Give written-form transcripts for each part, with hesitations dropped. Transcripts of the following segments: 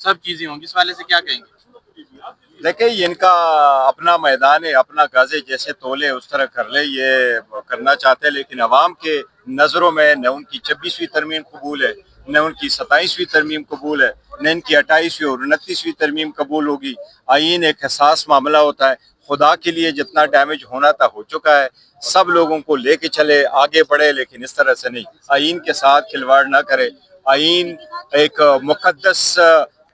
सब चीजें होंगी, इस वाले से क्या कहेंगे? देखिए ये इनका अपना मैदान है, अपना गाजे जैसे तोले उस तरह कर ले, ये करना चाहते हैं। लेकिन अवाम के नज़रों में न उनकी 26वीं तरमीम कबूल है, न उनकी 27वीं तरमीम कबूल है, न इनकी 28वीं और 29वीं तरमीम कबूल होगी। आइन एक हसास मामला होता है। खुदा के लिए जितना डैमेज होना था हो चुका है। सब लोगों को लेके चले, आगे बढ़े, लेकिन इस तरह से नहीं। आइन के साथ खिलवाड़ ना करे। आइन एक मुक़द्दस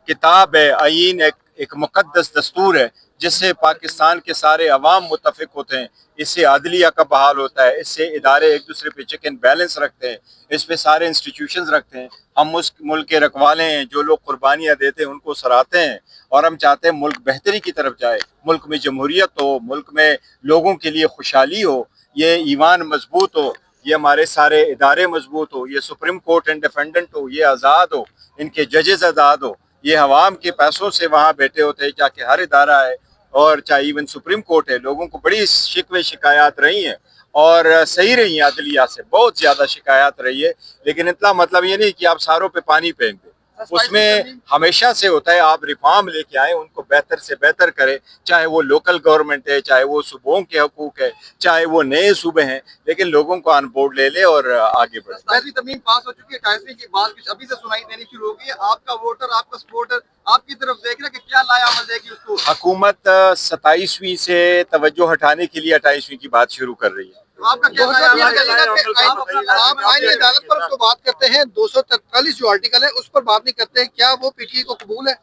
किताब है। आइन एक मुक़द्दस दस्तूर है जिससे पाकिस्तान के सारे अवाम मुत्तफ़िक होते हैं। इससे अदलिया का बहाल होता है, इससे इदारे एक दूसरे पे चेक एंड बैलेंस रखते हैं, इस पे सारे इंस्टीट्यूशंस रखते हैं। हम उस मुल्क के रखवाले हैं, जो लोग कुर्बानियाँ देते हैं उनको सराहते हैं, और हम चाहते हैं मुल्क बेहतरी की तरफ जाए, मुल्क में जमहूरियत हो, मुल्क में लोगों के लिए खुशहाली हो, ये ईमान मजबूत हो, ये हमारे सारे इदारे मजबूत हो, ये सुप्रीम कोर्ट इंडिपेंडेंट हो, ये आज़ाद हो, इनके जजेस आज़ाद हो। ये अवाम के पैसों से वहाँ बैठे होते हैं, चाहे हर इदारा है और चाहे इवन सुप्रीम कोर्ट है। लोगों को बड़ी शिकवे शिकायत रही हैं और सही रही हैं, अदलिया से बहुत ज़्यादा शिकायत रही है। लेकिन इतना मतलब ये नहीं कि आप सारों पे पानी फेंक दें। उसमें हमेशा से होता है, आप रिफॉर्म लेके आए, उनको बेहतर से बेहतर करें, चाहे वो लोकल गवर्नमेंट है, चाहे वो सूबों के हकूक है, चाहे वो नए सूबे हैं, लेकिन लोगों को ऑन बोर्ड ले ले और आगे बढ़े। पहली तरमीम पास हो चुकी है, 28वीं की बात कुछ अभी से सुनाई देनी शुरू होगी। आपका वोटर, आपका सपोर्टर आपकी तरफ देख रहा है कि क्या लाया अमल देगी उसको। हुकूमत 27वीं से तवज्जो हटाने के लिए 28वीं की बात शुरू कर रही है। आपका क्या आप आईन अदालत पर उसको बात करते हैं, 243 जो आर्टिकल है उस पर बात नहीं करते हैं, क्या वो पीटीआई को कबूल है?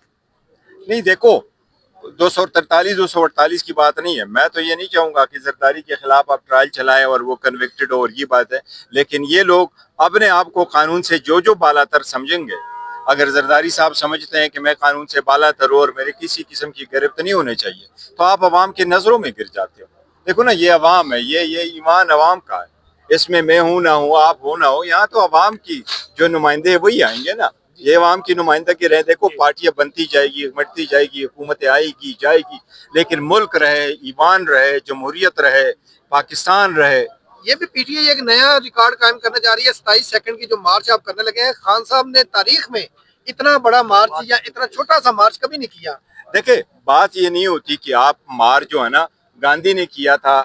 नहीं, देखो 243 248 की बात नहीं है। मैं तो ये नहीं चाहूंगा कि जरदारी के खिलाफ आप ट्रायल चलाएं और वो कन्विक्टेड हो, और ये बात है। लेकिन ये लोग अपने आप को कानून से जो बालातर समझेंगे, अगर जरदारी साहब समझते हैं कि मैं कानून से बालातर हूं और मेरे किसी किस्म की गिरफ्त नहीं होनी चाहिए, तो आप अवाम की नजरों में गिर जाते हो। देखो ना, ये अवाम है, ये ईमान अवाम का है। इसमें मैं हूं ना हूं, आप हो ना हो, यहाँ तो अवाम की जो नुमाइंदे वही आएंगे ना। ये अवाम की नुमाइंदगी रहे। देखो पार्टियां बनती जाएगी, मटती जाएगी, हुकूमतें आएगी जाएगी, लेकिन मुल्क रहे, ईमान रहे, जमहूरियत रहे, पाकिस्तान रहे। ये भी पीटीआई एक नया रिकॉर्ड कायम करने जा रही है। 27 सेकंड की जो मार्च आप करने लगे हैं, खान साहब ने तारीख में इतना बड़ा मार्च या इतना छोटा सा मार्च कभी नहीं किया। देखे, बात ये नहीं होती कि आप मार्च जो है ना, गांधी ने किया था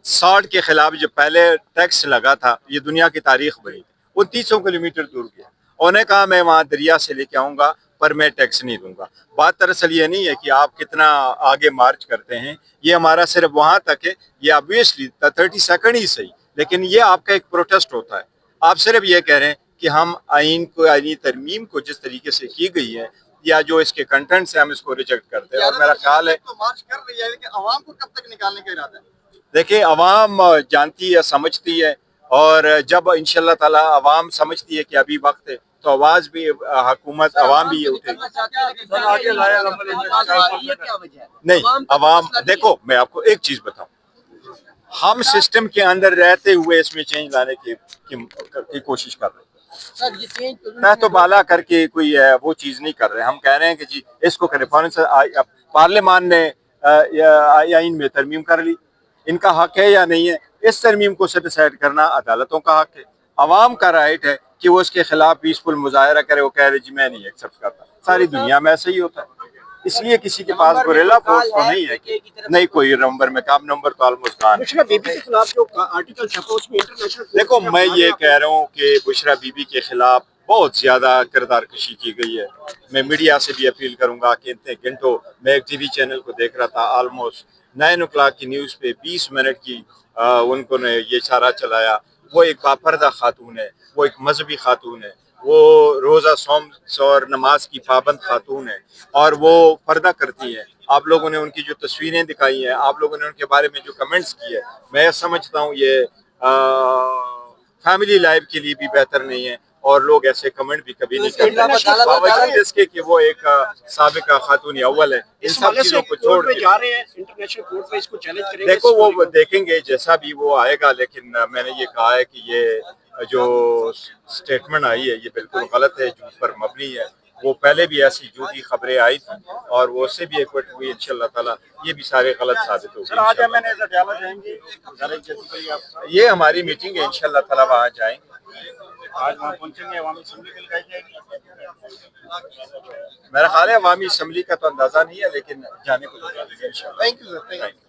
60 के खिलाफ, जो पहले टैक्स लगा था, ये दुनिया की तारीख बनी, 2900 किलोमीटर दूर गया। उन्होंने कहा मैं वहाँ दरिया से लेके आऊँगा, पर मैं टैक्स नहीं दूंगा। बात दरअसल ये नहीं है कि आप कितना आगे मार्च करते हैं, ये हमारा सिर्फ वहाँ तक है। ये ऑब्वियसली 30 सेकंड ही सही, लेकिन ये आपका एक प्रोटेस्ट होता है। आप सिर्फ ये कह रहे हैं कि हम आइन को, आइनी तरमीम को जिस तरीके से की गई है, या जो इसके कंटेंट से हम इसको रिजेक्ट करते हैं। और मेरा ख्याल है तो मार्च कर रही है, लेकिन अवाम को कब तक निकालने का इरादा है? देखिए, अवाम जानती है, समझती है, और जब इंशाल्लाह ताला अवाम समझती है कि अभी वक्त है, तो आवाज भी हुकूमत अवाम भी ये उठेगी। नहीं, अवाम देखो, मैं आपको एक चीज बताऊं, हम सिस्टम के अंदर रहते हुए इसमें चेंज लाने की कोशिश कर रहे हैं। मैं तो बाला करके कोई वो चीज नहीं कर रहे। हम कह रहे हैं कि जी इसको करें। पार्लियामान ने आइन में तरमीम कर ली, इनका हक है या नहीं है, इस तरमीम को से डिसाइड करना अदालतों का हक है। अवाम का राइट है कि वो इसके खिलाफ पीसफुल मुजाहरा करे, वो कह रहे जी मैं नहीं एक्सेप्ट करता। सारी दुनिया में ऐसे ही होता है। इसलिए किसी के पास गुरिल्ला फोर्स तो नहीं है कि नहीं कोई नंबर में काम नंबर तो ऑलमोस्ट गॉन है। देखो, मैं ये कह रहा हूँ कि बुशरा बीबी के खिलाफ बहुत ज्यादा किरदार कशी की गई है। मैं मीडिया से भी अपील करूंगा कि इतने घंटों, मैं एक टीवी चैनल को देख रहा था, ऑलमोस्ट 9 o'clock की न्यूज़ पे 20 मिनट की उनको ने ये इशारा चलाया। वो एक बापर्दा खातून है, वो एक मजहबी खातून है, वो रोज़ा सोम और नमाज की पाबंद खातून है, और वो पर्दा करती है। आप लोगों ने उनकी जो तस्वीरें दिखाई हैं, आप लोगों ने उनके बारे में जो कमेंट्स किए, मैं समझता हूँ ये फैमिली लाइफ के लिए भी बेहतर नहीं है, और लोग ऐसे कमेंट भी कभी नहीं करते, बावजूद इसके कि वो एक साबिका खातून अव्वल है। इन सब चीज़ों को छोड़ के जा रहे हैं इंटरनेशनल कोर्ट में, इसको चैलेंज करेंगे। देखो, वो देखेंगे जैसा भी वो आएगा, लेकिन मैंने ये कहा है कि ये जो स्टेटमेंट आई है ये बिल्कुल गलत है, झूठ पर मबनी है। वो पहले भी ऐसी झूठी खबरें आई थी और वो उससे भी एक्विट हुई। इंशाल्लाह ताला ये भी सारे गलत साबित हो गए। ये हमारी मीटिंग है, इंशाल्लाह ताला वहाँ जाएंगे। आज वहाँ पहुंचेंगे, अवामी असम्बली भी लगाई जाएगी। मेरा ख्याल है अवामी असम्बली का तो अंदाजा नहीं है, लेकिन जाने को तो जाएंगे इंशाल्लाह। Thank you sir, thank you.